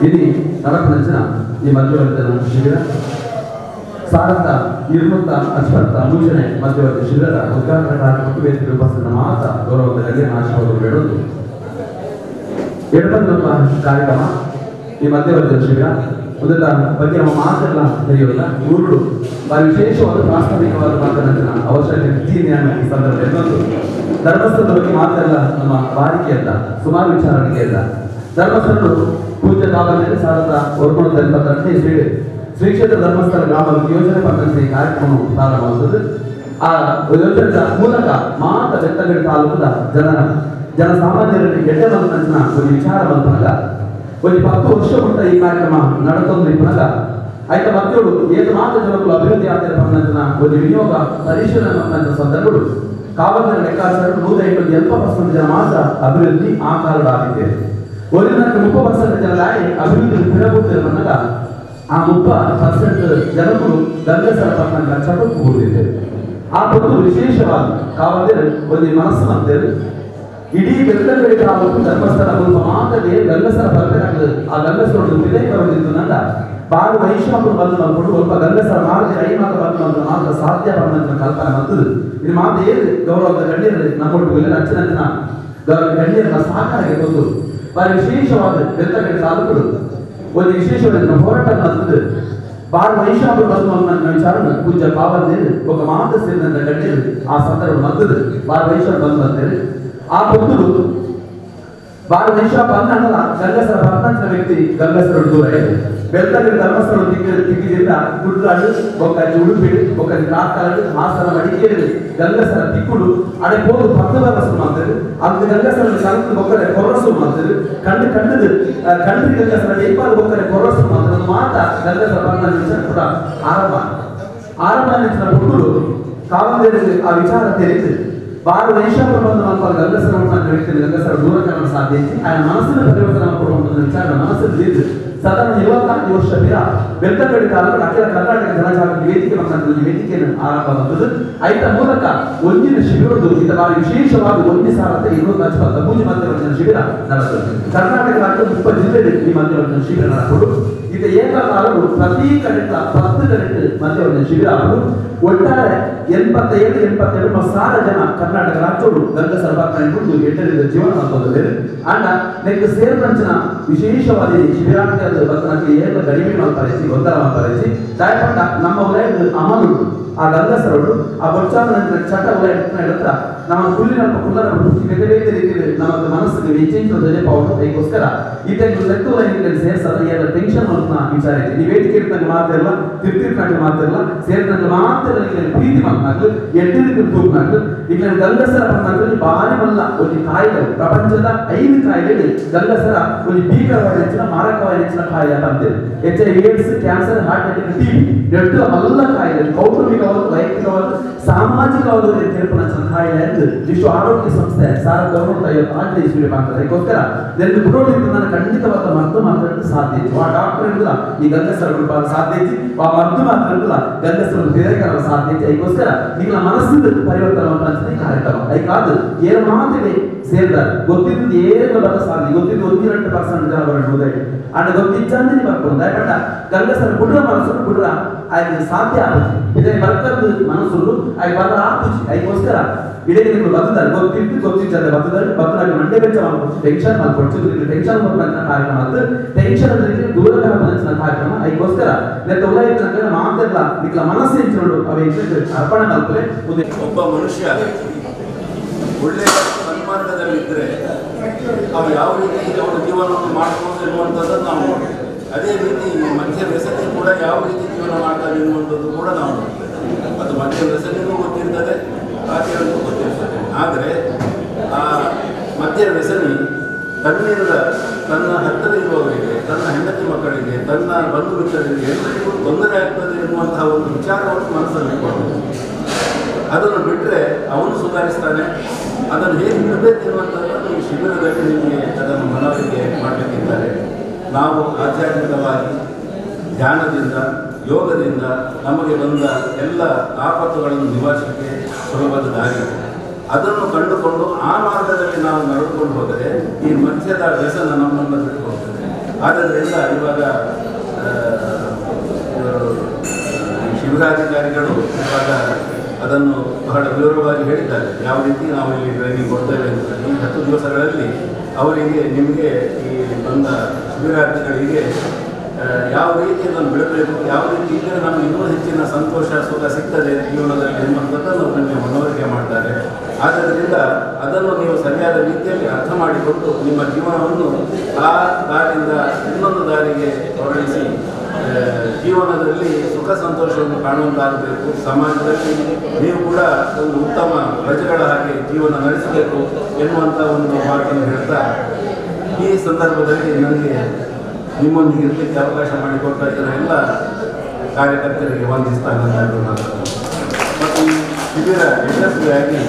ఇది నాకు నచ్చిన ఈ మధ్యవర్తన శిబిర ಸಾರಥ ಇರುವಂತ ಅಸ್ಪರ್ಧ ಮುಂಚೆನೆ ಮಧ್ಯವರ್ತಿ ಶಿಬಿರ ಉದ್ಘಾಟನಾ ಕಾರ್ಯಕ್ರಮಕ್ಕೆ ವೇದಿಕೆ ಉಪಸ್ಥಿತ ಮಾತ್ರ ಗೌರವದಲ್ಲಿ ಆಶೀರ್ವಾದ ಬೇಡೋದು ಎಡಬಂದಪ್ಪ ಕಾರ್ಯಕ್ರಮ ಈ ಮಧ್ಯವರ್ತಿ ಶಿಬಿರ ಮೊದಲ ಬಗ್ಗೆ ನಮ್ಮ ಮಾತೆಲ್ಲ ತಿಳಿಯೋಲ್ಲ ಗುರುಗಳು ಬಹಳ ವಿಶೇಷವಾದ ಪ್ರಾಸ್ತಾವಿಕವಾದ ಮಾತನಾಡಿನ ಅವಶ್ಯಕತೆ ಈ ಸಂದರ್ಭದಲ್ಲಿ ಧರ್ಮಸ್ಥಳದ ಬಗ್ಗೆ ಮಾತೆಲ್ಲ ನಮ್ಮ ಬಾರಿಕೆಯಲ್ಲ ಸುಮಾರು ವಿಚಾರಗಳಿಗೆಲ್ಲ ಧರ್ಮಸ್ಥಳರು ಪೂಜ್ಯ ಕಾಲದಲ್ಲಿ 1982 ಶ್ರೀ ಕ್ಷೇತ್ರ ಧರ್ಮಸ್ಥಳ ಗ್ರಾಮ ಯೋಜನೆ ಪಕ್ಕಂತೆ ಕಾರ್ಯಕ್ರಮ ಪ್ರಾರಂಭವಾಗುತ್ತದೆ. ಆ ಯೋಜನೆಯ ಮೂಲಕ ಮಾತ ಬೆತ್ತಗಡಿ ತಾಲೂಕದ ಜನಸಾಮಾನ್ಯರಲ್ಲಿ ಎಡ್ಡೆಮಂತನ ಒಂದು ವಿಚಾರ ಬಂದಾಗ ಒಂದು 10 ವರ್ಷ ಮುಟ್ಟ ಈ ಕಾರ್ಯಕ್ರಮ ನಡೆದೊಂದು ಪುನಃ ಆಯ್ತ ಮಕ್ಕಳು ಏದು ಮಾತ ಜನಗಳು ಅಭಿವೃದ್ಧಿ ಆಗ್ತಿರೋ ಪಕ್ಕಂತನ ಒಂದು ವಿನಿಯೋಗ ಪರಿಶೀಲನೆ ಪಕ್ಕಂತ ಸಂದರ್ಭಗಳು ಕಾವಲಿನ ಲೆಕ್ಕಾಚಾರ 150% ಜನ ಮಾತ್ರ ಅಭಿವೃದ್ಧಿ ಆ ಕಾರಣ ಆಗಿದೆ. ಒಂದು 30% ಜನರಾಗಿ ಅಭಿವೃದ್ಧಿ ಬಿಡಬಹುದು ಬಂದಾಗ ಆ 30% ಜನಗಳು ಗಂಗಸರ ಪಕ್ಕಂತ ಚಟಕ್ಕೆ ಹೋಗಿದ್ದಾರೆ. ಆ ಒಂದು ವಿಶೇಷವಾದ ಕಾವಲಿನ ಒಂದು ಮನಸ್ಸು ಅಂತೇಳಿ ಇಡೀ ಬೆತ್ತಗಡಿ ತಾಲೂಕು ಧರ್ಮಸ್ಥಳ ಒಂದು ಮಾತಲ್ಲಿ ಗಂಗಸರ ಬರಬೇಕಾಗ್ತದೆ. ಆ ಗಂಗಸರೊಂದು ವಿಲೇಖ ಬಂದಿದ್ದು ನಂದ ಬಾಳು ವೈಶ್ವಾಪರು ಬಂದು ಮಾಡ್ಕೊಂಡು ಒಬ್ಬ ಗಂಗಸರ ಮಾರ್ಗ ಐಮಾತ ಬಂದು ಮಾತ್ರ ಸಾಧ್ಯ ಬಂದಂತ ಕಲ್ಪನೆ ಬಂತದ್ದು. ಇದು ಮಾತು ಏನು ಗೌರವದ ಗಣ್ಯರಲ್ಲಿ ನಮ್ಮೊಟ್ಟು ಎಲ್ಲ ರಚನೆ ಗಣ್ಯರನ್ನ ಸಾಕಾರಕ್ಕೆ ಬಂದು ಬಹಳ ವಿಶೇಷವಾದ ಬೆತ್ತಗಡಿ ತಾಲೂಕುಗಳು ಒಂದು ವಿಶೇಷವಾದ ಹೋರಾಟ ನಡೆದಿದೆ. ಬಾಳು ವೈಶ್ವಾಪರು ಬಂದು ಅನ್ನೋ ವಿಚಾರ ಪೂಜ್ಯ ಕಾವಲದಲ್ಲಿ ಒಬ್ಬ ಮಾತು ಸೇರಿದಂತ ಗಣ್ಯರು ಆ ಸಂದರ್ಭ ಬಂದದ್ದು ಬಾಳು ವೈಶ್ವಾಪ ಬಂದು ಅಂತೇಳಿ ಆ ಬಂಧುಗಳು ಬಾಳ ವೈಶ್ವಾಪ ಅನ್ನಲ್ಲ ಗಂಗಸರ ಭಕ್ತಾಂತರ ವ್ಯಕ್ತಿ ಗಂಗಸರ ದೂರ ಇದೆ. ಬೆಳ್ತಂಗಡಿ ಧರ್ಮಸ್ಥಳ ದಿಕ್ಕಿನಿಂದ ಗುಡ್ಡಾಡು ಒಕ್ಕಿ ಉಡುಪಿಡಿ ಒಕ್ಕಿ ಕಾಕಾಡು ಹಾಸನ ಮಡಿಕೇರಿ ಗಂಗಸರ ತಿಕ್ಕುಡು ಅಡೆ ಹೋದು ಭಕ್ತರಸು ಮಾಡ್ತಾರೆ. ಅದು ಗಂಗಸರ ಕಲ್ತು ಒಕ್ಕರೆ ಕೊರಸು ಮಾಡ್ತಾರೆ. ಕಂಡು ಗಂಗಸರ ನೇಪಾಳ ಒಕ್ಕರೆ ಕೊರಸು ಮಾಡ್ತಾರೆ. ಮಾತ ಗಂಗಸರ ಭಕ್ತಾಂತರ ಕೂಡ ಆರಂಭ ನಿಂತ ಹುಡುಗರು ಕಾವಲದಲ್ಲಿ ಆ ವಿಚಾರ ತಿಳಿದು ಬಾಳ ವೈಶ್ವಾಪ ಬಂದು ನಮ್ಮ ಗಂಗಸರ ವ್ಯಕ್ತಿ ಗಂಗಸರ ದೂರಕರಣ ಸಾಧ್ಯ ఆయన మనసును పరివర్తన ಕೊಡುವಂತ ವಿಚಾರ ಮನಸ್ಸಲ್ಲಿ ಇದೆ. ಸಾಧಾರಣ 24 ವರ್ಷ ಬಿರ ಬೆಳ್ತಂಗಡಿ ತಾಲೂಕು ಅಖಿಲ ಕರ್ನಾಟಕ ಜನಜಾಗೃತಿ ವೇದಿಕೆ ಬಂದ ವೇದಿಕೆಯನ್ನು ಆರಂಭವಾಗುತ್ತದೆ. ಆಯ್ತ ಮೂಲಕ ಒಂದಿನ ಶಿಬಿರದ್ದು ಇದು ಬಹಳ ವಿಶೇಷವಾಗಿ 1,250 ಪೂಜೆ ಮಧ್ಯವರ್ಜನ ಶಿಬಿರ ನಡೆಸುತ್ತದೆ. ಕರ್ನಾಟಕ ರಾಜ್ಯದ 30 ಜಿಲ್ಲೆಯಲ್ಲಿ ಈ ಮಧ್ಯವರ್ಜನ ಶಿಬಿರ ನಡೆಸಬಹುದು. ಇದು ಏಕಕಾಲವು ಪ್ರತಿ ಕಡೆಯಿಂದ 10 ಕಡೆ ಮಧ್ಯವರ್ಜನ ಶಿಬಿರ ಆಗುವುದು. ಒಟ್ಟಾರೆ 87,000 ಜನ ಕರ್ನಾಟಕ ರಾಜ್ಯಗಳು ಗಂಗಸರ ಭಕ್ತರು ಎಟ್ಟರಿದ ಜೀವನ ಮಾಡ್ಕೊಂಡಿದ್ದಾರೆ. ಅಂಡ ನೆಕ್ಸ್ಟ್ ಸೇರ್ಪಂಚನ ವಿಶೇಷವಾದ ಶಿಬಿರಾಂತ ಭಕ್ತನಿಗೆ ಏಕ ಕಡಿಮೆ ಮಾಡ್ಪಾರಿಸಿ ಗೊಂದಲ ಮಾಡ್ಪಾರಿಸಿ ದಯಪಟ್ಟ ನಮ್ಮ ವಲಯದ ಅಮಲು ಆ ಗಂಗಸರವರು ಆ ಬೊಚ್ಚಾನ ಚಟ ವಲಯ ಹತ್ರ ನಮ್ಮ ಕುಲ್ಲಿನ ಕುಲ್ಲರ ಬೇರೆ ಬೇರೆ ರೀತಿಯಲ್ಲಿ ನಮ್ಮ ಮನಸ್ಸಿಗೆ ವಿಚೇಂಜ್ ಜೊತೆ ಪಾವತು ಅದಕ್ಕೋಸ್ಕರ ಇದನ್ನು ಲೆಕ್ಕಲ ಹಿಂದೆ ಸೇರ್ಸಲ್ಲ ಎಲ್ಲ ಟೆನ್ಷನ್ ಅಂತ ವಿಚಾರ ಇದೆ ನೀವು ವೇದಿಕೆ ಇರ್ತಂಗೆ ಮಾತಿರಲ್ಲ ತಿರ್ತಿರ್ಕಂಡು ಮಾತಿರಲ್ಲ ಸೇರಿದಂಗೆ ಮಾತ್ರ ಪ್ರೀತಿ ಮಾತನಾಡಲು ಎಡ್ಡಿ ರೀತಿ ತೂಗ್ನಾಡಲು ಈಗ ಗಂಗಸರ ಮಾತನಾಡಲು ಭಾರಿ ಮಲ್ಲ ಒಂದು ಕಾಯಿಲೆ ಪ್ರಪಂಚದ 5 ಕಾಯಿಲೆ ಗಂಗಸರ ಒಂದು ಭೀಕರವಾದ ಹೆಚ್ಚಿನ ಮಾರಕವಾದ ಹೆಚ್ಚಿನ ಕಾಯಿಲೆ ಅಂತೇಳಿ HIV AIDS cancer heart attack TB ಎರಡು ಮಲ್ಲ ಕಾಯಿಲೆ ಕೌಟುಂಬಿಕವಾದ ವೈಯಕ್ತಿಕವಾದ ಸಾಮಾಜಿಕವಾದ ತೀರ್ಪುನ ಕಾಯಿಲೆ ಎಂದು ವಿಶ್ವ ಆರೋಗ್ಯ ಸಂಸ್ಥೆ 1950 ಇಸ್ವಿ ಮಾಡ್ತಾರೆ ಅದಕ್ಕೋಸ್ಕರ ಇದನ್ನು ಬಿಡೋದ್ರಿಂದ ನಾನು ಖಂಡಿತವಾದ ಮದ್ದು ಮಾತಾಡಲು ಸಾಧ್ಯ ಇತ್ತು ಆ ಡಾಕ್ಟರ್ ಇರುವುದಿಲ್ಲ ಈ ಗಂಗಸರ ರೂಪಾಯಿ ಸಾಧ್ಯ ಇತ್ತು ಆ ಮದ್ದು ಮಾತಾಡುವುದಿಲ್ಲ ಗಂಗಸರ ಬೇರೆಕರ ಸಾಧ್ಯ ಇತ್ತು ಅದಕ್ಕೋಸ್ಕರ ನಿಮ್ಮ ಮನಸ್ಸಿನ ಪರಿವರ್ತನೆ ಕಾರ್ಯಕ್ರಮ ಅದಕ್ಕಾದ ಏನು ಮಾತಿಗೆ ಸೇರಿದ್ದಾರೆ ಗೊತ್ತಿದ್ದು ಏನು ಬರ ಸಾಧ್ಯ ಗೊತ್ತಿದ್ದು 1-2% ಜನ ಬರಬಹುದು ಅಂಡ್ ಗೊತ್ತಿದ್ದಂತೆ ಬರ್ಬೋದು ಯಾಕಂದ್ರೆ ಗಂಗಸರ ಬಿಡ್ರ ಮನಸ್ಸು ಬಿಡ್ರ ಆಯ್ತು ಸಾಧ್ಯ ಆಗುತ್ತೆ ಇದೇ ಬರ್ಕದ್ದು ಮನಸ್ಸು ಆಯ್ತು ಬರ ಆಪುಜಿ ಅದಕ್ಕೋಸ್ಕರ ಇಡೀ ನಿಮ್ಗೆ ಬರ್ತದ್ದಾರೆ ಗೊತ್ತಿದ್ದ ಬರ್ತದಾಗ ಮಂಡೆ ಬೆಚ್ಚ ಮಾಡ್ಕೊಡ್ತು ಟೆನ್ಷನ್ ಮಾಡ್ಕೊಡ್ತು ಟೆನ್ಷನ್ ಬರ್ತಂತ ಕಾರ್ಯಕ್ರಮ ಅದು ಟೆನ್ಷನ್ ಅಂದ್ರೆ ದೂರಕರ ಮನಸ್ಸಿನ ಕಾರ್ಯಕ್ರಮ ಅದಕ್ಕೋಸ್ಕರ ಇವತ್ತು ಉಲ್ಲಾಯಿತ ಮಾತೆಲ್ಲ ನಿಕ್ಲ ಮನಸ್ಸು ಹೆಚ್ಚು ಅವೆ ಅರ್ಪಣೆ ಮಾಡ್ತಾರೆ ಒಬ್ಬ ಮನುಷ್ಯ ಒಳ್ಳೆಯ ಸನ್ಮಾರ್ಗದಲ್ಲಿದ್ದರೆ ಅವ ಯಾವ ರೀತಿ ಅವರ ಜೀವನವನ್ನು ಮಾಡ್ಕೊಂಡು ಇರುವಂಥದ್ದನ್ನು ನಾವು ನೋಡ್ತೇವೆ. ಅದೇ ರೀತಿ ಮದ್ಯ ವ್ಯಸನಿ ಕೂಡ ಯಾವ ರೀತಿ ಜೀವನ ಮಾಡ್ತಾರೆ ಎನ್ನುವಂಥದ್ದು ಕೂಡ ನಾವು ನೋಡ್ತೇವೆ. ಅದು ಮದ್ಯ ವ್ಯಸನಿಗೂ ಗೊತ್ತಿರ್ತದೆ, ಆಚರಣೆಗೂ ಗೊತ್ತಿರ್ತದೆ. ಆದರೆ ಆ ಮದ್ಯ ವ್ಯಸನಿ ತನ್ನಿಂದ ತನ್ನ ಹತ್ತಿರ ಇರುವವರಿಗೆ, ತನ್ನ ಹೆಂಡತಿ ಮಕ್ಕಳಿಗೆ, ತನ್ನ ಬಂಧು ಮಿತ್ರರಿಗೆ ಎಲ್ಲರಿಗೂ ತೊಂದರೆ ಆಗ್ತದೆ ಎನ್ನುವಂತಹ ಒಂದು ವಿಚಾರವನ್ನು ಮನಸ್ಸಲ್ಲಿ ಇಟ್ಕೊಂಡು ಅದನ್ನು ಬಿಟ್ಟರೆ ಅವನು ಸುಧಾರಿಸ್ತಾನೆ. ಅದನ್ನು ಹೇಗೆ ಬಿಡಬೇಕು ಎನ್ನುವಂಥದ್ದನ್ನು ಈ ಶಿಬಿರದಲ್ಲಿ ನಿಮಗೆ ಅದನ್ನು ಮನವರಿಕೆ ಮಾಡಬೇಕಿದ್ದಾರೆ. ನಾವು ಆಧ್ಯಾತ್ಮಿಕವಾಗಿ ಧ್ಯಾನದಿಂದ, ಯೋಗದಿಂದ ನಮಗೆ ಬಂದ ಎಲ್ಲ ಆಪತ್ತುಗಳನ್ನು ನಿವಾರಿಸಲಿಕ್ಕೆ ಸುಲಭದ ದಾರಿ. ಅದನ್ನು ಕಂಡುಕೊಂಡು ಆ ಮಾರ್ಗದಲ್ಲಿ ನಾವು ನಡೆದುಕೊಂಡು ಹೋದರೆ ಈ ಮದ್ಯದ ವ್ಯಸನ ನಮ್ಮನ್ನು ಬಿಟ್ಟು ಹೋಗ್ತದೆ. ಆದ್ದರಿಂದ ಇವಾಗ ಶಿಬಿರಾಧಿಕಾರಿಗಳು ಇವಾಗ ಅದನ್ನು ಬಹಳ ವಿವರವಾಗಿ ಹೇಳಿದ್ದಾರೆ, ಯಾವ ರೀತಿ ನಾವು ಇಲ್ಲಿ ಟ್ರೈನಿಂಗ್ ಕೊಡ್ತೇವೆ ಅಂತ. ಈ 10 ದಿವಸಗಳಲ್ಲಿ ಅವರಿಗೆ, ನಿಮಗೆ, ಈ ಬಂದ ಶಿಬಿರಾರ್ಥಿಗಳಿಗೆ ಯಾವ ರೀತಿ ಅದನ್ನು ಬಿಡಬೇಕು, ಯಾವ ರೀತಿ ಇದ್ದರೆ ನಮಗೆ ಇನ್ನೂ ಹೆಚ್ಚಿನ ಸಂತೋಷ ಸುಖ ಸಿಗ್ತದೆ ಜೀವನದಲ್ಲಿ ಎನ್ನುವಂಥದ್ದನ್ನು ನಿಮಗೆ ಮನವರಿಕೆ ಮಾಡ್ತಾರೆ. ಆದ್ದರಿಂದ ಅದನ್ನು ನೀವು ಸರಿಯಾದ ರೀತಿಯಲ್ಲಿ ಅರ್ಥ ಮಾಡಿಕೊಂಡು ನಿಮ್ಮ ಜೀವನವನ್ನು ಆ ದಾರಿಯಿಂದ ಇನ್ನೊಂದು ದಾರಿಗೆ ಹೊರಡಿಸಿ ಜೀವನದಲ್ಲಿ ಸುಖ ಸಂತೋಷವನ್ನು ಕಾಣುವಂತಾಗಬೇಕು. ಸಮಾಜದಲ್ಲಿ ನೀವು ಕೂಡ ಒಂದು ಉತ್ತಮ ಪ್ರಜೆಗಳ ಹಾಗೆ ಜೀವನ ನಡೆಸಬೇಕು ಎನ್ನುವಂಥ ಒಂದು ಮಾತನ್ನು ಹೇಳ್ತಾ, ಈ ಸಂದರ್ಭದಲ್ಲಿ ನನಗೆ ನಿಮ್ಮೊಂದಿಗೆ ಇರಲಿಕ್ಕೆ ಅವಕಾಶ ಮಾಡಿಕೊಡ್ತಾ ಇದ್ದ ಎಲ್ಲ ಕಾರ್ಯಕರ್ತರಿಗೆ ವಂದಿಸ್ತಾನೆ. ಮತ್ತು ಈ ಶಿಬಿರ ಯಶಸ್ವಿಯಾಗಿ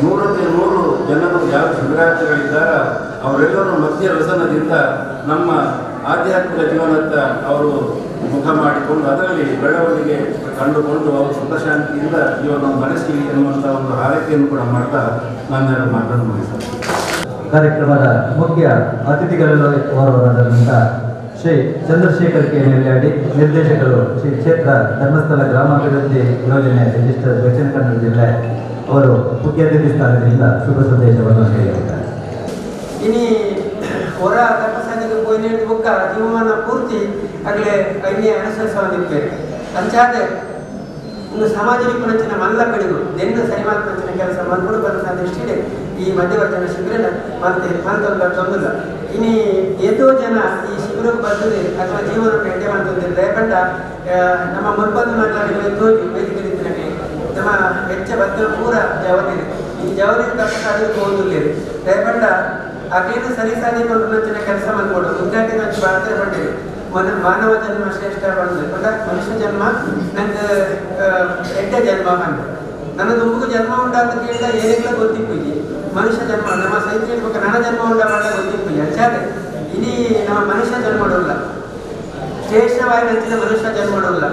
100ಕ್ಕೆ 100 ಜನರು ಯಾವ ಶಿಬಿರಾರ್ಥಿಗಳಿದ್ದಾರೆ ಅವರೆಲ್ಲರೂ ಮದ್ಯ ವ್ಯಸನದಿಂದ ನಮ್ಮ ಆಧ್ಯಾತ್ಮಿಕ ಜೀವನದ ಅವರು ಮುಖ ಮಾಡಿಕೊಂಡು ಅದರಲ್ಲಿ ಬೆಳವಣಿಗೆ ಕಂಡುಕೊಂಡು ಅವರು ಸುಖ ಶಾಂತಿಯಿಂದ ಜೀವನವನ್ನು ನಡೆಸಲಿ ಎನ್ನುವಂಥ ಒಂದು ಹಾರೈಕೆಯನ್ನು ಕೂಡ ಮಾಡ್ತಾ ನನ್ನ ಮಾತನ್ನು ಮುಗಿಸ್ತಾರೆ. ಕಾರ್ಯಕ್ರಮದ ಮುಖ್ಯ ಅತಿಥಿಗಳಾದಂಥ ಶ್ರೀ ಚಂದ್ರಶೇಖರ್ ಕೆ ನೆಲ್ಯಾಡಿ, ನಿರ್ದೇಶಕರು ಶ್ರೀ ಕ್ಷೇತ್ರ ಧರ್ಮಸ್ಥಳ ಗ್ರಾಮಾಭಿವೃದ್ಧಿ ಯೋಜನೆ ರಿಜಿಸ್ಟರ್ ದಕ್ಷಿಣ ಕನ್ನಡ ಜಿಲ್ಲೆ ಅವರು ಮುಖ್ಯ ಅತಿಥಿ ಸ್ಥಾನದಿಂದ ಶುಭ ಸಂದೇಶವನ್ನು ಹೇಳಿದ್ದಾರೆ. ಇನಿ ಹೊರ ತಪಸ್ಸಾದಿಗೆ ಪೋಯಿನ ಬುಕ್ಕ ಜೀವಮಾನ ಪೂರ್ತಿ ಆಗಲೇ ಕೈನೇ ಅನುಸರಿಸುವಂತಿದ್ದೇವೆ. ಅಂಚಾದೆ ಇನ್ನು ಸಾಮಾಜಿಕ ಪಂಚಿನ ಮಲ್ಲ ಕಡಿದು ದೆನ್ನು ಸರಿಮಾನ ಪಂಚಿನ ಕೆಲಸ ಮಾಡ್ಕೊಂಡು ಬರುವಂಥ ದೃಷ್ಟಿಯಲ್ಲಿ ಈ ಮಧ್ಯವರ್ಜನ ಶಿಬಿರ ಮತ್ತೆ ತೊಂದಿಲ್ಲ. ಇನಿ ಎಷ್ಟೋ ಜನ ಈ ಶಿಬಿರಕ್ಕೆ ಬರ್ತದೆ ಅಥವಾ ಜೀವನಕ್ಕೆ ಎಡ್ಡೆ ಮಾಡ್ತಿದ್ದಿಲ್ಲ. ಯಾಕಂದ್ರೆ ನಮ್ಮ ಮುರ್ಬಂಧ ಮಾತಾಡಿ ವೇದಿಕೆ ರೀತಿಯಲ್ಲಿ ನಮ್ಮ ವೆಚ್ಚ ಬದ್ಧ ಪೂರ ಜವಾಬ್ದಾರಿ ಈ ಜವಾಬ್ದಾರಿ ತಪ್ಪಾದಿಗೆ ಹೋಗುದಿಲ್ಲ. ಯಾಕಂದ್ರೆ ಅದೇನು ಸರಿಸಾದಿಕೊಂಡು ನಂಚಿನ ಕೆಲಸ ಮಾಡ್ಕೊಂಡು ಉದ್ಘಾಟನೆ ನಂಚು ಭಾರತೀಯ ಪಟ್ಟಿದೆ ಮಾನವ ಜನ್ಮ ಶ್ರೇಷ್ಠ ಬಂದ್ರೆ ಮನುಷ್ಯ ಜನ್ಮ ನಂಗೆ ಎಡ್ಡ ಜನ್ಮ ಬಂದ ನನ್ನ ದುಂಬುಗೂ ಜನ್ಮ ಉಂಟಾದ ಕೇಳಿದ ಏನೆಲ್ಲ ಗೊತ್ತಿಪ್ಪುಜಿ ಮನುಷ್ಯ ಜನ್ಮ ನಮ್ಮ ಸೈನ್ಯ ಇರ್ಬೇಕು ನನ್ನ ಜನ್ಮ ಉಂಟಾಗ ಗೊತ್ತಿಪ್ಪುಜಿ ಅಂಚಾದೆ ಇಡೀ ನಮ್ಮ ಮನುಷ್ಯ ಜನ್ಮ ಮಾಡೋಲ್ಲ, ಶ್ರೇಷ್ಠವಾಗಿ ನಂಚಿನ ಮನುಷ್ಯ ಜನ್ಮ ಮಾಡೋಲ್ಲ.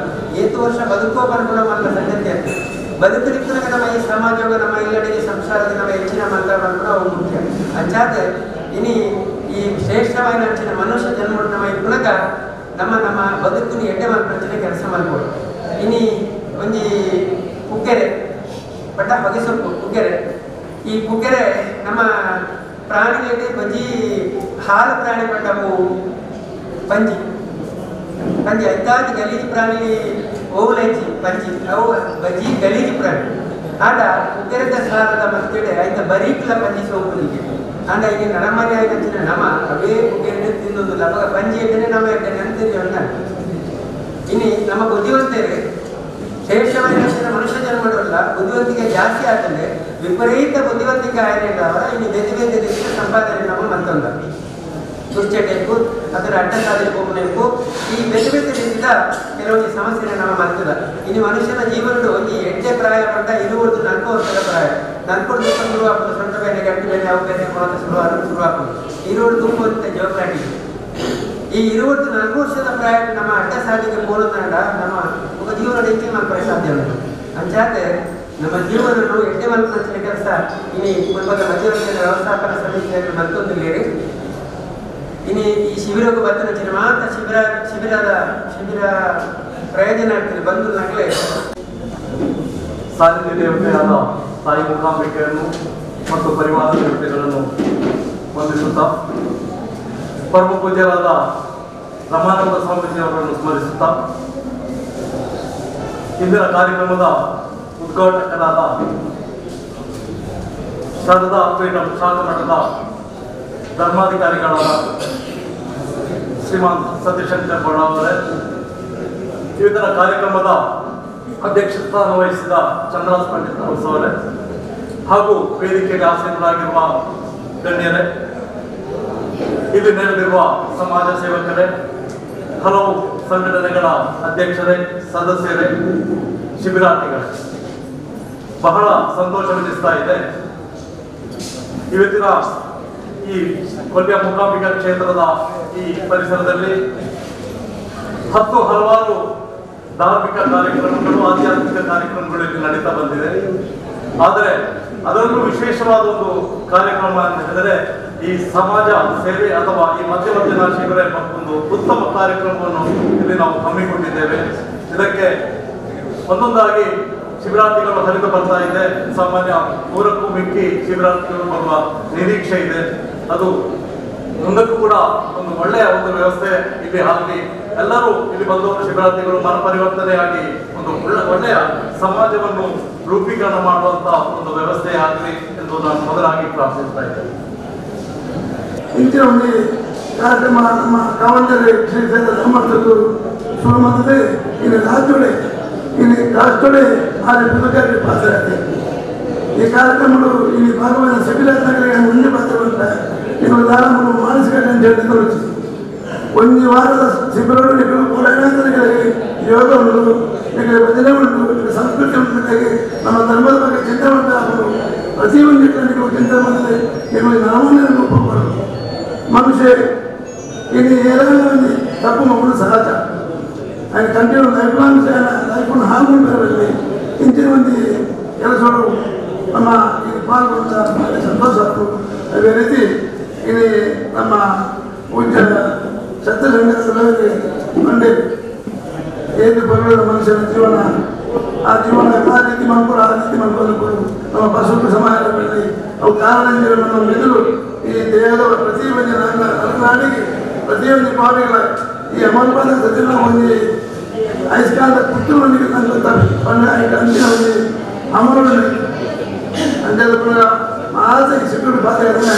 8 ವರ್ಷ ಬದುಕೋ ಬರ್ಕೊಡ ಮಲ್ಲ ಸಂಗತಿ ಆಗ್ತದೆ. ಬದುಕಲಿಕ್ಕೆ ನಮ್ಮ ಈ ಸಮಾಜವು ನಮ್ಮ ಎಲ್ಲೆಡೆಗೆ ಸಂಸಾರಕ್ಕೆ ನಮ್ಮ ಹೆಚ್ಚಿನ ಮಲ್ಲ ಬರ್ಕೊಡ ಅವು ಮುಖ್ಯ. ಅಂಚಾದೆ ಇನಿ ಈ ಶ್ರೇಷ್ಠವಾಗಿ ನಂಚಿನ ಮನುಷ್ಯ ಜನ್ಮ ನಮ್ಮ ಈ ಪುನಕ ನಮ್ಮ ನಮ್ಮ ಬದುಕಿನ ಎಡ್ಡೆ ಮಾಡ್ಕೊಂಡ ಕೆಲಸ ಮಾಡ್ಬೋದು. ಇನಿ ಒಂಜಿ ಕುಕ್ಕೆರೆ ಬಟ್ಟ ಹೊಗೆಸೊಪ್ಪು ಕುಕ್ಕೆರೆ, ಈ ಕುಕ್ಕೆರೆ ನಮ್ಮ ಪ್ರಾಣಿಗಳಿಗೆ ಬಜಿ ಹಾಲು ಪ್ರಾಣಿ ಪಟ್ಟವು ಪಂಜಿ ಐದಾರು ಗಲೀಜು ಪ್ರಾಣಿ ಓವುಲೈಜಿ ಪಂಜಿ ಅವು ಬಜಿ ಗಲೀಜು ಪ್ರಾಣಿ ಆಡ ಉಗ್ಗರದ ಸಾಲದ ಮತ್ತೇಡೆ ಆಯ್ತ ಬರೀಕ್ಲ ಪಂಜಿ ಸೋಪುನಿಗೆ ಅಂಡ ಈಗ ನರಮರಿ ಆಯ್ತು ನಮ ಅವೇ ಉಗ್ಗೆರಡೆ ತಿನ್ನೋದು ನಮಗ ಪಂಜಿ ಇಟ್ಟನೆ ನಮ್ಮ ಎಡ್ಡೆ ನೆನಪಿರಿ ಅಂದ ಇನ್ನು ನಮ್ಮ ಬುದ್ಧಿವಂತರೇ ಶ್ರೇಷ್ಠమైన ಮನುಷ್ಯ ಜನ್ಮವಲ್ಲ ಬುದ್ಧಿವಂತಿಕೆ ಜಾಸ್ತಿ ಆಗ್ತದೆ ವಿಪರೀತ ಬುದ್ಧಿವಂತಿಕೆ ಆಯ್ಕೆಯವರ ಇನ್ನು ಬೇರೆ ಬೇರೆ ರೀತಿಯ ಸಂಪಾದನೆ ನಮ್ಮ ಮತ್ತೊಂದು ದುಶ್ಚಟೆಗೂ ಅದರ ಅಡ್ಡ ಸಾಧನೆಗೂ ಈ ಬೇರೆ ಬೇರೆ ರೀತಿಯ ಕೆಲವೊಂದು ಸಮಸ್ಯೆ ನಮ್ಮ ಮರ್ತದ ಇನ್ನು ಮನುಷ್ಯನ ಜೀವನದ ಒಂದು ಎಡ್ಡೆ ಪ್ರಾಯ ಪಟ್ಟ ಇರುವುದು 4 ವರ್ಷದ ಪ್ರಾಯ 4 ವರ್ಷ ಶುರುವಾಗ್ತದೆ ಸ್ವಂತ ಬೇರೆ ಗಟ್ಟಿ ಬೇರೆ ಯಾವ ಬೇರೆ ಮಾತ್ರ ಶುರುವಾಗ್ತದೆ ಇರುವುದು ತುಂಬುವಂಥ ಜವಾಬ್ದಾರಿ ಈ 4 ವರ್ಷದ ಪ್ರಾಯ ನಮ್ಮ ಅಡ್ಡ ಸಾಧಿಗೆ ಮೂಲತಂಡ ನಮ್ಮ ಜೀವನ ಹೆಚ್ಚು ಮಾಡ್ಕೊಳ್ಳಿ ಸಾಧ್ಯ ಉಂಟು ಅಂಚಾತೆ ನಮ್ಮ ಜೀವನವನ್ನು ಎಡ್ಡೆ ಮಲ್ಪನ ಕೆಲಸ ಇನ್ನು ಕುಟುಂಬದ ಮಧ್ಯವರ್ಗದ ವ್ಯವಸ್ಥಾಪನಾ ಸಮಿತಿಯಲ್ಲಿ ಮತ್ತೊಂದು ಬೇರೆ ಇನ್ನು ಈ ಶಿಬಿರಕ್ಕೆ ಬರ್ತಾನೆ ಮಾತ್ರ ಶಿಬಿರ ಪ್ರಯೋಜನ ಆಗ್ತದೆ ಬಂದು ನಗಲೇ ಸಾನ್ನಿಧ್ಯ ದೇವತೆಯಾದ ತಾಯಿ ಮೂಕಾಂಬಿಕೆಯನ್ನು ಮತ್ತು ಪರಿವಾರ ದೇವತೆಗಳನ್ನು ವಂದಿಸುತ್ತಾ ಪರಮ ಪೂಜ್ಯರಾದ ರಮಾನಂದ ಸ್ವಾಮೀಜಿಯವರನ್ನು ಸ್ಮರಿಸುತ್ತಾ ಇಂದಿನ ಕಾರ್ಯಕ್ರಮದ ಉದ್ಘಾಟಕರಾದ ಶಾರದಾ ಪೀಠಂ ಶಾಖಾ ಮಠದ ಧರ್ಮಾಧಿಕಾರಿಗಳಾದ ಶ್ರೀಮಾನ್ ಸತೀಶಂಕರ್ ಗೌಡ ಅವರೇ, ಇವತ್ತಿನ ಕಾರ್ಯಕ್ರಮದ ಅಧ್ಯಕ್ಷಸ್ಥಾನ ವಹಿಸಿದ ಚಂದ್ರಾಸ್ ಪಂಡಿತ್ ಅವರೇ ಹಾಗೂ ವೇದಿಕೆಗೆ ಆಸೀನರಾಗಿರುವ ಗಣ್ಯರೇ, ಇಲ್ಲಿ ನೆರೆದಿರುವ ಸಮಾಜ ಸೇವಕರೇ, ಹಲವು ಸಂಘಟನೆಗಳ ಅಧ್ಯಕ್ಷರೇ, ಸದಸ್ಯರೇ, ಶಿಬಿರಾರ್ಥಿಗಳೇ, ಬಹಳ ಸಂತೋಷವೆನಿಸ್ತಾ ಇದೆ. ಇವತ್ತಿನ ಈ ಕೊಲ್ಯ ಮೂಕಾಂಬಿಕಾ ಕ್ಷೇತ್ರದ ಈ ಪರಿಸರದಲ್ಲಿ ಹಲವಾರು ಧಾರ್ಮಿಕ ಕಾರ್ಯಕ್ರಮಗಳು, ಆಧ್ಯಾತ್ಮಿಕ ಕಾರ್ಯಕ್ರಮಗಳು ಇಲ್ಲಿ ನಡೀತಾ ಬಂದಿದೆ. ಆದರೆ ಅದರಲ್ಲೂ ವಿಶೇಷವಾದ ಒಂದು ಕಾರ್ಯಕ್ರಮ ಅಂತ ಹೇಳಿದರೆ ಈ ಸಮಾಜ ಸೇವೆ ಅಥವಾ ಈ ಮಧ್ಯವರ್ಜನ ಶಿಬಿರ ಎಂಬ ಒಂದು ಉತ್ತಮ ಕಾರ್ಯಕ್ರಮವನ್ನು ಇಲ್ಲಿ ನಾವು ಹಮ್ಮಿಕೊಂಡಿದ್ದೇವೆ. ಇದಕ್ಕೆ ಒಂದೊಂದಾಗಿ ಶಿಬಿರಾರ್ಥಿಗಳು ಹರಿದು ಬರ್ತಾ ಇದೆ. ಸಾಮಾನ್ಯ 100ಕ್ಕೂ ಮಿಕ್ಕಿ ಶಿಬಿರಾರ್ಥಿಗಳು ಬರುವ ನಿರೀಕ್ಷೆ ಇದೆ. ಅದು ಮುಂದಕ್ಕೂ ಕೂಡ ಒಂದು ಒಳ್ಳೆಯ ಒಂದು ವ್ಯವಸ್ಥೆ ಇಲ್ಲಿ ಆಗಲಿ, ಎಲ್ಲರೂ ಇಲ್ಲಿ ಬಂದವರು ಶಿಬಿರಾರ್ಥಿಗಳು ಮನ ಪರಿವರ್ತನೆಯಾಗಿ ಒಂದು ಒಳ್ಳೆಯ ಸಮಾಜವನ್ನು ರೂಪೀಕರಣ ಮಾಡುವಂತ ಒಂದು ವ್ಯವಸ್ಥೆ ಆಗಲಿ ಎಂದು ನಾನು ಮೊದಲಾಗಿ ಪ್ರಾರ್ಥಿಸ್ತಾ ಇದ್ದೇನೆ. ಇಂದಿನ ಒಂದು ಕಾರ್ಯಕ್ರಮ ನಮ್ಮ ಕಾವಂಜರಿ ಶ್ರೀ ಕ್ಷೇತ್ರ ಧರ್ಮಸ್ಥರು ಶುರು ಮಾಡಿದ್ರೆ ಇನ್ನು ರಾಷ್ಟ್ರೊಡೆ ಆದ್ರೆ ಪುಸ್ತಕಕ್ಕೆ ಪಾತ್ರರಾಗಿದೆ. ಈ ಕಾರ್ಯಕ್ರಮಗಳು ಇಲ್ಲಿ ಭಾಗವಾದ ಶಿಬಿರಾರ್ಥಿಗಳಿಗೆ ಮುಂದೆ ಪಾತ್ರವಂತ ಇನ್ನು ದಾನಗಳು ಮಾನಸಿಕ ಅಂತ ಹೇಳಿ ಒಂದು ವಾರದ ಶಿಬಿರಗಳು ಪುರಾಣಗಳಿಗೆ ಯೋಗ ಉಂಟು, ಭಜನೆ ಉಂಟು, ಸಂಸ್ಕೃತಿ ಉಂಟು. ನಮ್ಮ ಧರ್ಮದ ಬಗ್ಗೆ ಚಿಂತನೆ ಮಾಡಬಹುದು. ಪ್ರತಿಯೊಂದು ಚಿಂತನೆ ಮಾಡಿದ್ರೆ ನಿಮಗೆ ನಾಮನೇ ರೂಪಗಳು ಮನುಷ್ಯ ಇಲ್ಲಿ ಏನಾದರೂ ತಪ್ಪು ಮಕ್ಕಳು ಸಹಜ. ఆయన కంటిన్యూ లైఫ్ లాంగ్ లైఫ్ ಹಾಗೆ ಇಂಚಿನ ಒಂದು ಕೆಲಸಗಳು ನಮ್ಮ ಈ ಪಾಲ್ಗೊಂಡ ಸಂತೋಷ ಆಗ್ತು. ಅದೇ ರೀತಿ ಇಲ್ಲಿ ನಮ್ಮ ಪೂಜ್ಯ ಸತ್ಯಸಂಗದಲ್ಲಿ ಮಂಡೆ ಏನು ಬರಲಿಲ್ಲ ಮನುಷ್ಯನ ಜೀವನ, ಆ ಜೀವನ ಎಲ್ಲ ರೀತಿ ಮಾಡ್ಕೊಂಡು ಆ ರೀತಿ ಮಾಡ್ಕೊಂಡು ನಮ್ಮ ಪಶು ಸಮಾಜದಲ್ಲಿ ಅವು ಕಾರಣ ನಮ್ಮ ಮೆದುಳು ಈ ದೇಹದ ಪ್ರತಿಯೊಂದು ನಾಡಿಗೆ ಪ್ರತಿಯೊಂದು ಪಾವಿಗಳ ಈ ಅಮರ್ಪಾದ ಸತ್ಯನ ಒಂದು ಅಯಸ್ಕಾಲದ ಪುತ್ರನಿಗೆ ತಂದ ಅಂದಿನ ಒಂದು ಅಮರಗಳು ಅಂಜದ ಕೂಡ ಮಾತಕ್ಕೆ ಸಿಕ್ಕರು ಪಾತ್ರ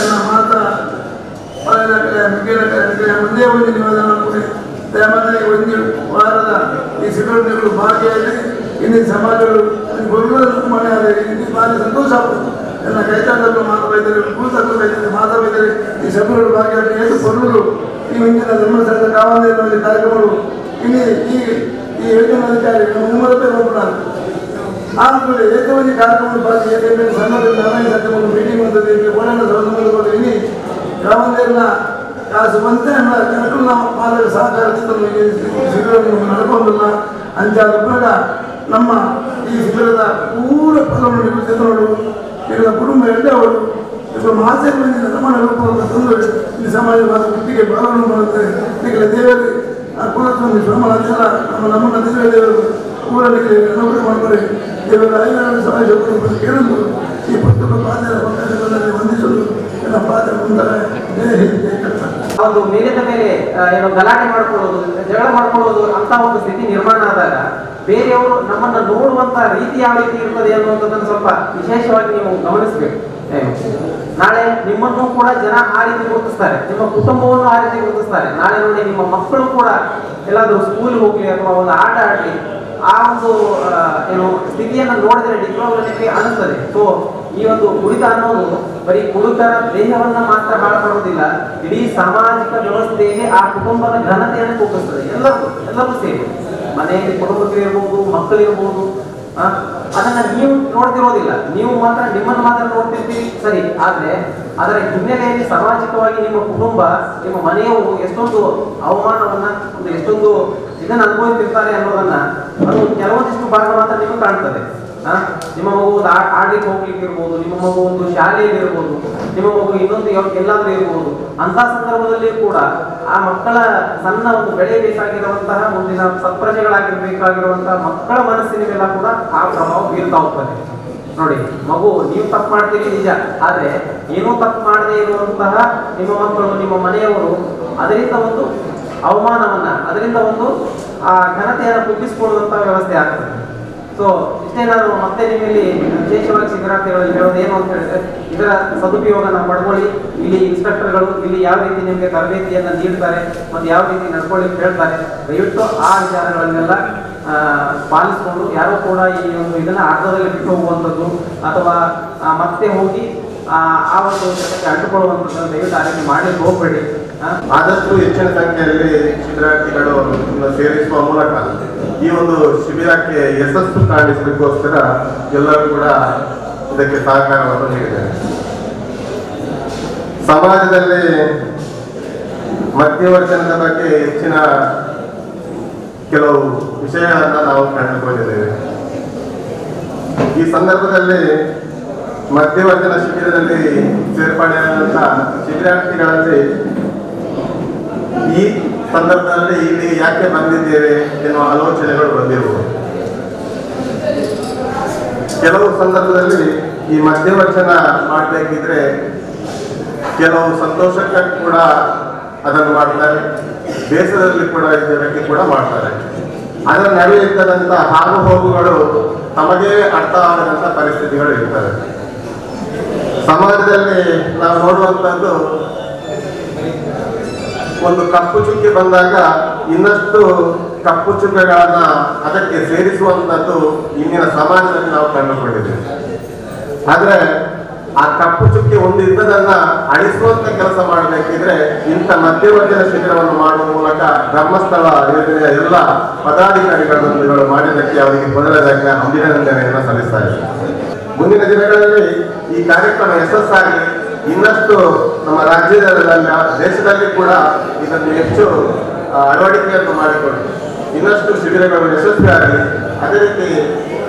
ಮಾತ ಮುಂದೆ ಒಂದು ನಿವೇದನ ಕೂಡ ದಯಮಾಡಿ ಒಂದು ವಾರದ ಈ ಸಿಬ್ಬಂದಿಗಳು ಭಾಗಿಯಾಗಿ ಇಂದಿನ ಸಮಾಜಗಳು ನಿರ್ಮಾಣ ಆದರೆ ಇಲ್ಲಿ ಭಾರಿ ಸಂತೋಷ ಆಗ್ತದೆ. ಎಲ್ಲ ಕೈತಾಡಲು ಮಾತಾಡಿದರೆ ಭೂತಕ್ಕೂ ಬೈದರೆ ಮಾತಾಡಿದರೆ ಈ ಸಭೆಗಳು ಭಾಗಿಯಾಗಿ ಏನು ಕೊರಲು ಈ ಹಿಂದಿನ ಧರ್ಮಸ್ಥಳದ ಕಾವಾಂಜಲಿ ಕಾರ್ಯಕ್ರಮಗಳು ಇಲ್ಲಿ ಈ ಯೋಜನಾಧಿಕಾರಿ ಮೂಲಕ ಹೋಗೋಣ ಆಮೇಲೆ ಏಕವಾಗಿ ಕಾರ್ಯಕ್ರಮ ಭಾಗಿ ಏಕೆಂದರೆ ಸಣ್ಣದಲ್ಲಿ ನಾರಾಯಣ ಸತ್ಯವನ್ನು ಮೀಟಿಂಗ್ ಬಂದದ್ದು ಇಲ್ಲಿ ಓಡಾಡ ಸಂಬಂಧಗಳು ಇಲ್ಲಿ ಕಾವಾಂಜಲಿನ ಕಾಸು ಬಂತೆ ಜನಗಳು ನಮ್ಮ ಪಾಲಕ ಸಹಕಾರದಿಂದ ಶಿಬಿರವನ್ನು ನಡ್ಕೊಂಡಿಲ್ಲ ಅಂಚಾದ ನಮ್ಮ ಈ ಶಿಬಿರದ ಪೂರ ಫಲವನ್ನು ನಿಗದಿತರು ಇವರ ಕುಟುಂಬ ಎಡ್ಡೆಯವರು ಇವರು ಮಾಸೆಗಳಲ್ಲಿ ರಮಣ ರೂಪವನ್ನು ತಂದು ಈ ಸಮಾಜವಾದ ವೃತ್ತಿಗೆ ಭಾಗವನ್ನು ಮಾಡುತ್ತಾರೆ. ಈಗಲೇ ದೇವರು ಆ ಕುಲಸ್ವಾಮಿ ಶ್ರಮಣಾಚಾರ ನಮ್ಮನ್ನು ದೇವರು ಊರಲ್ಲಿ ಅನುಗ್ರಹ ಮಾಡ್ತಾರೆ. ದೇವರ ಐದು ಸಮಾಜ ಕೇಳಲು ಈ ಪುಸ್ತಕ ಪಾತ್ರ ಅವಕಾಶಗಳಲ್ಲಿ ವಂದಿಸಲು ಎಲ್ಲ ಪಾತ್ರ ಮುಂದೆ ಜಯ ಹಿಂದ್ ಜಯ ಕರ್ನಾಟಕ. ಒಂದು ಮೇಲಿಂದ ಮೇಲೆ ಏನೋ ಗಲಾಟೆ ಮಾಡ್ಕೊಳ್ಳೋದು, ಜಗಳ ಮಾಡ್ಕೊಳ್ಳೋದು ಅಂತ ಒಂದು ಸ್ಥಿತಿ ನಿರ್ಮಾಣ ಆದಾಗ ಬೇರೆಯವರು ನಮ್ಮನ್ನ ನೋಡುವಂತ ರೀತಿ ಯಾವ ರೀತಿ ಇರ್ತದೆ ಅನ್ನುವಂಥದ್ದನ್ನು ಸ್ವಲ್ಪ ವಿಶೇಷವಾಗಿ ನೀವು ಗಮನಿಸಬೇಕು. ನಾಳೆ ನಿಮ್ಮನ್ನು ಕೂಡ ಜನ ಆ ರೀತಿ ಗುರುತಿಸ್ತಾರೆ, ನಿಮ್ಮ ಕುಟುಂಬವನ್ನು ಆ ರೀತಿ ಗುರುತಿಸ್ತಾರೆ. ನಾಳೆ ನೋಡಿ ನಿಮ್ಮ ಮಕ್ಕಳು ಕೂಡ ಎಲ್ಲಾದ್ರೂ ಸ್ಕೂಲ್ ಹೋಗ್ಲಿ ಅಥವಾ ಒಂದು ಆಟ ಆಡ್ಲಿ, ಆ ಒಂದು ಏನು ಸ್ಥಿತಿಯನ್ನು ನೋಡಿದ್ರೆ ನಿಜವಾಗ್ಲೂ ನಿಮಗೆ ಅನಿಸ್ತದೆ. ಸೊ ಈ ಒಂದು ಕುಡಿತ ಅನ್ನೋದು ಬರೀ ಕುಡುಕರ ದೇಹವನ್ನ ಮಾತ್ರ ಹಾಳು ಮಾಡೋದಿಲ್ಲ, ಇಡೀ ಸಾಮಾಜಿಕ ವ್ಯವಸ್ಥೆಯಲ್ಲಿ ಆ ಕುಟುಂಬದ ಘನತೆಯನ್ನು ಕುಗ್ಗಿಸ್ತದೆ. ಎಲ್ಲರೂ ಸೇರಿ ಮನೆಯಲ್ಲಿ ಕುಟುಂಬಕ್ಕಿರ್ಬೋದು, ಮಕ್ಕಳಿರ್ಬೋದು, ಅದನ್ನ ನೀವು ನೋಡ್ತಿರೋದಿಲ್ಲ, ನೀವು ಮಾತ್ರ ನಿಮ್ಮನ್ನು ಮಾತ್ರ ನೋಡ್ತಿರ್ತೀರಿ ಸರಿ. ಆದ್ರೆ ಅದರ ಹಿನ್ನೆಲೆಯಲ್ಲಿ ಸಾಮಾಜಿಕವಾಗಿ ನಿಮ್ಮ ಕುಟುಂಬ, ನಿಮ್ಮ ಮನೆಯವರು ಎಷ್ಟೊಂದು ಅವಮಾನವನ್ನ, ಎಷ್ಟೊಂದು ಇದನ್ನ ಅನುಭವಿಸಿರ್ತಾರೆ ಅನ್ನೋದನ್ನ ಅದು ಕೆಲವೊಂದಿಷ್ಟು ಭಾಗ ಮಾತ್ರ ನಿಮಗೆ ಕಾಣ್ತದೆ. ನಿಮ್ಮ ಮಗು ಆಡ್ಲಿಕ್ಕೆ ಹೋಗ್ಲಿಕ್ಕೆ ಇರ್ಬೋದು, ನಿಮ್ಮ ಮಗು ಒಂದು ಶಾಲೆಯಲ್ಲಿ ಇರ್ಬೋದು, ನಿಮ್ಮ ಮಗು ಇನ್ನೊಂದು ಎಲ್ಲಾದ್ರೂ ಇರ್ಬೋದು. ಅಂತ ಸಂದರ್ಭದಲ್ಲಿ ಕೂಡ ಆ ಮಕ್ಕಳ ಸಣ್ಣ ಒಂದು ಬೆಳೆಯಬೇಕಾಗಿರುವಂತಹ ಮುಂದಿನ ಸತ್ಪ್ರಜೆಗಳಾಗಿರ್ಬೇಕಾಗಿರುವಂತಹ ಮಕ್ಕಳ ಮನಸ್ಸಿನ ಮೇಲೆ ಕೂಡ ಆ ಪ್ರಭಾವ ಬೀರ್ತಾ ಹೋಗ್ತದೆ. ನೋಡಿ, ಮಗು ನೀವು ತಪ್ಪು ಮಾಡ್ತೀರಿ ನಿಜ, ಆದ್ರೆ ಏನೂ ತಪ್ಪು ಮಾಡದೇ ಇರುವಂತಹ ನಿಮ್ಮ ಮಕ್ಕಳು, ನಿಮ್ಮ ಮನೆಯವರು ಅದರಿಂದ ಒಂದು ಅವಮಾನವನ್ನ, ಅದರಿಂದ ಒಂದು ಆ ಘನತೆಯನ್ನು ಕುಗ್ಗಿಸಿಕೊಳ್ಳುವಂತಹ ವ್ಯವಸ್ಥೆ ಆಗ್ತದೆ. ಸೊ ಇಷ್ಟೇ ನಾನು ಮತ್ತೆ ನಿಮ್ಮಲ್ಲಿ ವಿಶೇಷವಾಗಿ ಶಿಬಿರಾರ್ಥಿಗಳಲ್ಲಿ ಹೇಳೋದು ಏನು ಅಂತ ಹೇಳಿದ್ರೆ, ಇದರ ಸದುಪಯೋಗನ ಪಡ್ಕೊಳ್ಳಿ. ಇಲ್ಲಿ ಇನ್ಸ್ಟ್ರಕ್ಟರ್ಗಳು ಇಲ್ಲಿ ಯಾವ ರೀತಿ ನಿಮಗೆ ತರಬೇತಿಯನ್ನು ನೀಡ್ತಾರೆ ಮತ್ತು ಯಾವ ರೀತಿ ನಡ್ಕೊಳ್ಳಿಕ್ಕೆ ಹೇಳ್ತಾರೆ, ದಯವಿಟ್ಟು ಆ ವಿಚಾರಗಳನ್ನೆಲ್ಲ ಪಾಲಿಸಿಕೊಂಡು ಯಾರೋ ಕೂಡ ಈ ಒಂದು ಇದನ್ನ ಅರ್ಧದಲ್ಲಿ ಬಿಟ್ಟು ಹೋಗುವಂಥದ್ದು ಅಥವಾ ಮತ್ತೆ ಹೋಗಿ ಆ ಒಂದು ಜೊತೆಗೆ ಅಂಟುಕೊಳ್ಳುವಂಥದ್ದು ದಯವಿಟ್ಟು ಆ ರೀತಿ ಮಾಡಲಿಕ್ಕೆ ಹೋಗಬೇಡಿ. ಆದಷ್ಟು ಹೆಚ್ಚಿನ ಸಂಖ್ಯೆಯಲ್ಲಿ ಶಿಬಿರಾರ್ಥಿಗಳು ಸೇರಿಸುವ ಮೂಲಕ ಈ ಒಂದು ಶಿಬಿರಕ್ಕೆ ಯಶಸ್ಸು ಕಾಣಿಸಲಿಕ್ಕೋಸ್ಕರ ಎಲ್ಲರೂ ಕೂಡ ಇದಕ್ಕೆ ಸಹಕಾರವನ್ನು ನೀಡಿದ್ದಾರೆ. ಸಮಾಜದಲ್ಲಿ ಮಧ್ಯವರ್ಜನದ ಬಗ್ಗೆ ಹೆಚ್ಚಿನ ಕೆಲವು ವಿಷಯಗಳನ್ನು ನಾವು ಕಂಡುಕೊಂಡಿದ್ದೇವೆ. ಈ ಸಂದರ್ಭದಲ್ಲಿ ಮಧ್ಯವರ್ಜನ ಶಿಬಿರದಲ್ಲಿ ಸೇರ್ಪಡೆಯಾದಂತಹ ಶಿಬಿರಾರ್ಥಿಗಳಲ್ಲಿ ಈ ಸಂದರ್ಭದಲ್ಲಿ ಇಲ್ಲಿ ಯಾಕೆ ಬಂದಿದ್ದೇವೆ ಎನ್ನುವ ಆಲೋಚನೆಗಳು ಬಂದಿರುವುದು. ಕೆಲವು ಸಂದರ್ಭದಲ್ಲಿ ಈ ಮಧ್ಯವರ್ಜನ ಮಾಡಬೇಕಿದ್ರೆ ಕೆಲವು ಸಂತೋಷಕ್ಕೆ ಕೂಡ ಅದನ್ನು ಮಾಡ್ತಾರೆ, ಬೇಸರದಲ್ಲಿ ಕೂಡ ಇದಕ್ಕೆ ಕೂಡ ಮಾಡ್ತಾರೆ. ಅದರ ನಡುವೆ ಇದ್ದಂಥ ಹಾಗು ಹೋಗುಗಳು ತಮಗೇ ಅರ್ಥವಾಗದಂಥ ಪರಿಸ್ಥಿತಿಗಳು ಇರ್ತವೆ. ಸಮಾಜದಲ್ಲಿ ನಾವು ನೋಡುವಂಥದ್ದು, ಒಂದು ಕಪ್ಪು ಚುಕ್ಕೆ ಬಂದಾಗ ಇನ್ನಷ್ಟು ಕಪ್ಪು ಚುಕ್ಕೆಗಳನ್ನ ಅದಕ್ಕೆ ಸೇರಿಸುವಂಥದ್ದು ಇಂದಿನ ಸಮಾಜದಲ್ಲಿ ನಾವು ಕಂಡುಕೊಂಡಿದ್ದೇವೆ. ಆದರೆ ಆ ಕಪ್ಪು ಚುಕ್ಕೆ ಒಂದು ಇದ್ದದನ್ನ ಅಳಿಸುವಂತ ಕೆಲಸ ಮಾಡಬೇಕಿದ್ರೆ ಇಂಥ ಮಧ್ಯವರ್ಜನ ಶಿಬಿರವನ್ನು ಮಾಡುವ ಮೂಲಕ ಧರ್ಮಸ್ಥಳ ಯೋಜನೆಯ ಎಲ್ಲ ಪದಾಧಿಕಾರಿಗಳು ಮಾಡಿದ್ದಕ್ಕೆ ಅವರಿಗೆ ಮೊದಲದಾಗಿ ಅಭಿನಂದನೆಯನ್ನು ಸಲ್ಲಿಸ್ತಾ ಇದ್ದಾರೆ. ಮುಂದಿನ ದಿನಗಳಲ್ಲಿ ಈ ಕಾರ್ಯಕ್ರಮ ಯಶಸ್ಸಾಗಿ ಇನ್ನಷ್ಟು ನಮ್ಮ ರಾಜ್ಯದಲ್ಲಿ, ದೇಶದಲ್ಲಿ ಕೂಡ ಇದನ್ನು ಹೆಚ್ಚು ಅಳವಡಿಕೆಯನ್ನು ಮಾಡಿಕೊಂಡು ಇನ್ನಷ್ಟು ಶಿಬಿರಗಳು ಯಶಸ್ವಿಯಾಗಲಿ. ಅದೇ ರೀತಿ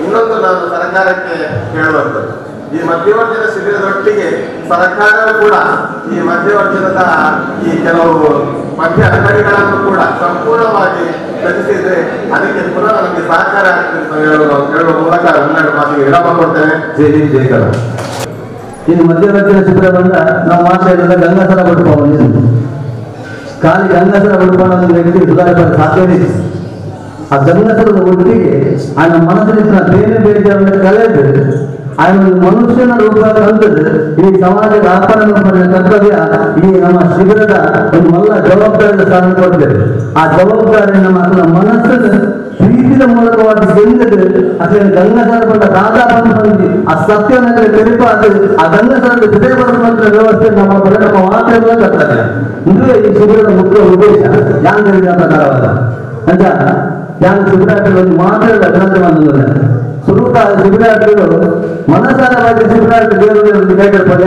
ಇನ್ನೊಂದು ನಾನು ಸರ್ಕಾರಕ್ಕೆ ಹೇಳುವಂಥದ್ದು, ಈ ಮಧ್ಯವರ್ಜನ ಶಿಬಿರದೊಟ್ಟಿಗೆ ಸರ್ಕಾರವು ಕೂಡ ಈ ಮಧ್ಯವರ್ಜನದ ಈ ಕೆಲವು ಮಧ್ಯ ಅಂಗಡಿಗಳನ್ನು ಕೂಡ ಸಂಪೂರ್ಣವಾಗಿ ರಚಿಸಿದ್ರೆ ಅದಕ್ಕೆ ಪುನಃ ನಮಗೆ ಸಹಕಾರ ಆಗ್ತದೆ ಅಂತ ಹೇಳುವ ಮೂಲಕ ಹನ್ನೆರಡು ಮಾತಿಗೆ ವಿರಾಮ ಕೊಡ್ತೇನೆ. ಜೈ ಹಿಂದ್, ಜೈ ಕರ್ನಾಟಕ. ಇನ್ನು ಮಧ್ಯವರ್ಜನ ಶಿಬಿರವನ್ನ ನಾವು ಮಾಡ್ತಾ ಇರೋದ ಗಂಗಾಸರ ಬಡ್ಕೊಂಡು ಖಾಲಿ ಗಂಗಾಸರ ಬಡ್ಕೊಂಡು ವ್ಯಕ್ತಿ ಸುಧಾರಿಸಲು ಸಾಧ್ಯವೇ ಇದೆ. ಆ ಗಂಗಾಸರದ ಒಟ್ಟಿಗೆ ఆయన ಮನಸ್ಸಿನ ಬೇರೆ ಬೇರೆ ಕಳೆದು ఆయన ಮನುಷ್ಯನ ರೂಪ ತಂದದ್ದು ಈ ಸಮಾಜದ ಅರ್ಪಣೆ ಕರ್ತವ್ಯ ಈ ನಮ್ಮ ಶಿಬಿರದ ಒಂದು ಮಲ್ಲ ಜವಾಬ್ದಾರಿಯ ಸ್ಥಾನ ಕೊಡ್ತೇವೆ. ಆ ಜವಾಬ್ದಾರಿ ನಮ್ಮ ಮನಸ್ಸನ್ನು ಪ್ರೀತಿಯ ಮೂಲಕವಾಗಿ ಗೆಲ್ಲದು ಅದೇ ಗಂಗಾಸರ ಬಂದ ರಾಜಾ ಬಂದು ಆ ಸತ್ಯವನ್ನು ತೆರಿಪಾದು ಆ ಗಂಗಾಸರದ ಹೃದಯ ಬರುವಂತ ವ್ಯವಸ್ಥೆ ನಮ್ಮ ಬರ ನಮ್ಮ ಮಾತೆಲ್ಲ ಕರ್ತವ್ಯ. ಇದುವೇ ಈ ಶಿಬಿರದ ಮುಖ್ಯ ಉದ್ದೇಶ. ಯಾಂಗರಿಗೆ ಪ್ರಕಾರವಾದ ಅಂತ ಯಾಂಗ ಶಿಬಿರಾರ್ಥಿಗಳು ಮಾತ್ರ ಗ್ರಂಥ ಬಂದಿಲ್ಲ. ಸ್ವರೂಪ ಶಿಬಿರಾರ್ಥಿಗಳು ಮನಸಾರವಾಗಿ ಶಿಬಿರಾರ್ಥಿ ದೇವರಲ್ಲಿ ಕೇಳಿರ್ಬೋದು.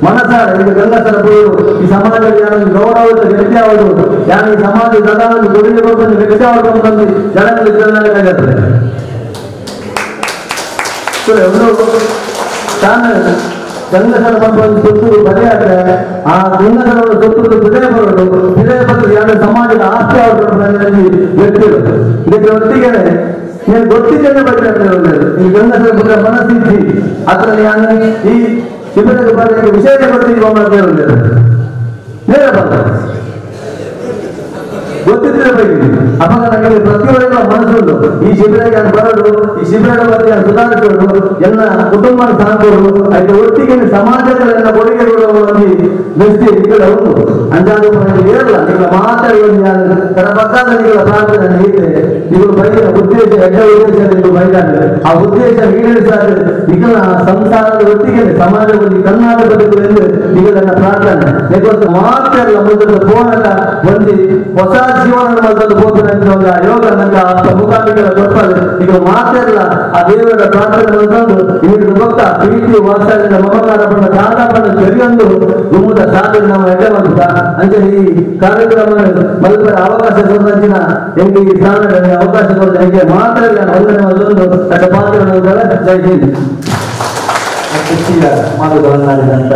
ಮನಸಾರ ಈಗ ಗಂಗಾಸರ ಪೂರ್ವ ಈ ಸಮಾಜದಲ್ಲಿ ಯಾರು ಗೌರವದ ವ್ಯಕ್ತಿ ಯಾವುದು, ಯಾರು ಈ ಸಮಾಜ ಸದಾವನ್ನು ಕೊಡಲಿಕ್ಕೆ ವ್ಯಕ್ತಿ ಯಾವುದು ಅಂತಂದು ಜನಗಳಿಗೆ ತಾನು ಗಂಗಸರ ಒಂದು ಸುತ್ತೂರು ಬರೆಯಾದ್ರೆ ಆ ಗಂಗಸರ ಸುತ್ತೂರು ಹೃದಯ ಬರೋದು, ಹೃದಯ ಬಂದು ಯಾರು ಸಮಾಜದ ಆಸ್ತಿ ಅವರು ವ್ಯಕ್ತಿಗಳು. ಇದಕ್ಕೆ ಒಟ್ಟಿಗೆ ನೀವು ಗೊತ್ತಿದ್ದೇನೆ ಬಗ್ಗೆ ಈ ಗಂಗಸರ ಬಗ್ಗೆ ಮನಸ್ಥಿತಿ ಅದರಲ್ಲಿ ಈ ಶಿಬಿರಕ್ಕೆ ಬರಲಿಕ್ಕೆ ವಿಶೇಷ ಗೊತ್ತಿರುವ ನೇರ ಬರ್ತಾರೆ ಗೊತ್ತಿದ್ರೆ ಬೈದಿದ್ದೀನಿ ಅವಾಗ ನನಗೆ ಪ್ರತಿಯೊಬ್ಬರ ಮನಸ್ಸುಂಟು ಈ ಶಿಬಿರಕ್ಕೆ ಅದು ಬರೋದು ಈ ಶಿಬಿರದ ಬಗ್ಗೆ ಸುಧಾರಿಸೋದು ಎಲ್ಲ ಕುಟುಂಬ ಸಾಕೋದು ಅದಕ್ಕೆ ಒಟ್ಟಿಗೆ ಸಮಾಜಗಳೆಲ್ಲ ಕೊಡುಗೆ ಕೊಡುವಲ್ಲಿ ವ್ಯಕ್ತಿ ನಿಗಳ ಉಂಟು ಅಂಜಾದು ಏರಲ್ಲ ನಿಗಳ ಮಾತಾಡುವ ಪಕ್ಕದ ನಿಗಳ ಪ್ರಾರ್ಥನೆ ಇದೆ ನೀವು ಬೈದ ಉದ್ದೇಶ ಎಡ್ಡ ಉದ್ದೇಶ ನೀವು ಬೈದಾದ್ರೆ ಆ ಉದ್ದೇಶ ಈಡೇರಿಸಾದ್ರೆ ನಿಗಳ ಸಂಸಾರದ ಒಟ್ಟಿಗೆ ಸಮಾಜದಲ್ಲಿ ಕನ್ನಾಡ ಬದುಕು ಎಂದು ನಿಗಳನ್ನ ಪ್ರಾರ್ಥನೆ ಯಾಕಂದ್ರೆ ಮಾತಾಡಲ್ಲ ಮುಂದೆ ಫೋನಲ್ಲ ಒಂದು ಹೊಸ ಜೀವನ ಮಕ್ಕಳು ಹೋಗ್ತಾರೆ ಅಂತ ಯೋಗ ನಂಗೆ ಮುಖಾಮಿಗಳ ಗೊತ್ತಾದ್ರೆ ಈಗ ಮಾತಾಡಲ್ಲ ಆ ದೇವರ ಪ್ರಾರ್ಥನೆ ತಂದು ಇವರು ಭಕ್ತ ಪ್ರೀತಿ ವಾತ್ಸಲ್ಯದ ಮಮಕಾರ ಬಂದ ದಾನ ಬಂದ ಜರಿಯೊಂದು ಗುಮ್ಮದ ಸಾಧನೆ ನಾವು ಎಡ್ಡೆ ಮಾಡುತ್ತ ಅಂದ್ರೆ ಈ ಕಾರ್ಯಕ್ರಮ ಮಲ್ಪರ ಅವಕಾಶ ಕೊಡ್ದಂಚಿನ ಹೆಂಗೆ ಈ ಸ್ಥಾನದಲ್ಲಿ ಅವಕಾಶ ಕೊಡ್ದ ಹೆಂಗೆ ಮಾತಾಡಲ್ಲ ಮೊದಲನೇ ಒಂದು ತನ್ನ ಪಾತ್ರವನ್ನು ಜೈ ಹಿಂದ್ ಮಾತುಗಳನ್ನಾಡಿದಂತ